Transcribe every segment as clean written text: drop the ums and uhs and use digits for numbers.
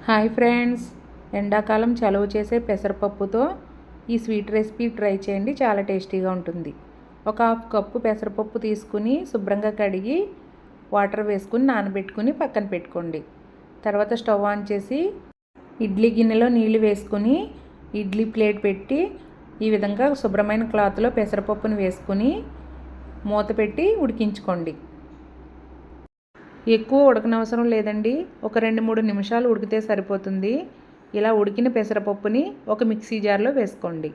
Hi friends, ఎండాకాలం చలువ చేసే పెసరపప్పుతో ఈ స్వీట్ రెసిపీ ట్రై చేయండి. చాలా టేస్టీగా ఉంటుంది. ఒక హాఫ్ కప్పు పెసరపప్పు తీసుకుని శుభ్రంగా కడిగి వాటర్ వేసుకుని నానబెట్టుకుని పక్కన పెట్టుకోండి. తర్వాత స్టవ్ ఆన్ చేసి ఇడ్లీ గిన్నెలో నీళ్లు వేసుకుని ఇడ్లీ ప్లేట్ పెట్టి ఈ విధంగా శుభ్రమైన క్లాత్లో పెసరపప్పుని వేసుకుని మూత పెట్టి ఉడికించుకోండి. ఎక్కువ ఉడకనవసరం లేదండి. ఒక 2-3 నిమిషాలు ఉడికితే సరిపోతుంది. ఇలా ఉడికిన పెసరపప్పుని ఒక మిక్సీ జార్లో వేసుకోండి.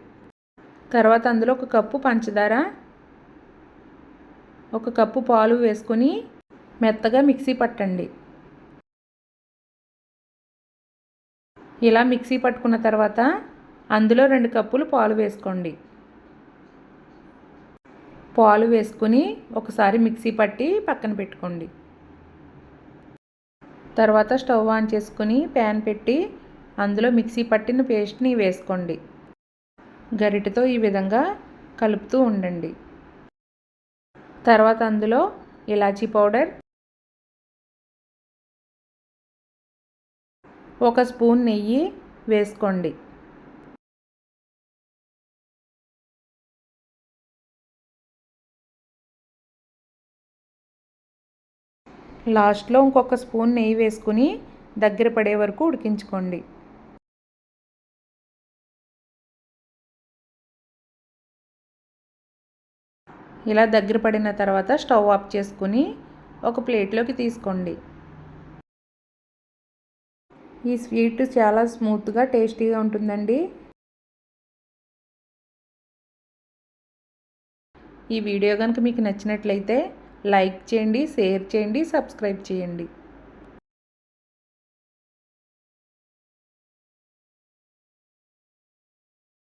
తర్వాత అందులో ఒక కప్పు పంచదార, ఒక కప్పు పాలు వేసుకొని మెత్తగా మిక్సీ పట్టండి. ఇలా మిక్సీ పట్టుకున్న తర్వాత అందులో 2 కప్పులు పాలు వేసుకోండి. పాలు వేసుకుని ఒకసారి మిక్సీ పట్టి పక్కన పెట్టుకోండి. తర్వాత స్టవ్ ఆన్ చేసుకుని ప్యాన్ పెట్టి అందులో మిక్సీ పట్టిన పేస్ట్ని వేసుకోండి. గరిటెతో ఈ విధంగా కలుపుతూ ఉండండి. తర్వాత అందులో ఇలాచీ పౌడర్, ఒక స్పూన్ నెయ్యి వేసుకోండి. లాస్ట్లో ఇంకొక స్పూన్ నెయ్యి వేసుకుని దగ్గర పడే వరకు ఉడికించుకోండి. ఇలా దగ్గర పడిన తర్వాత స్టవ్ ఆఫ్ చేసుకుని ఒక ప్లేట్లోకి తీసుకోండి. ఈ స్వీట్ చాలా స్మూత్గా టేస్టీగా ఉంటుందండి. ఈ వీడియో కనుక మీకు నచ్చినట్లయితే లైక్ చేయండి, షేర్ చేయండి, సబ్స్క్రైబ్ చేయండి.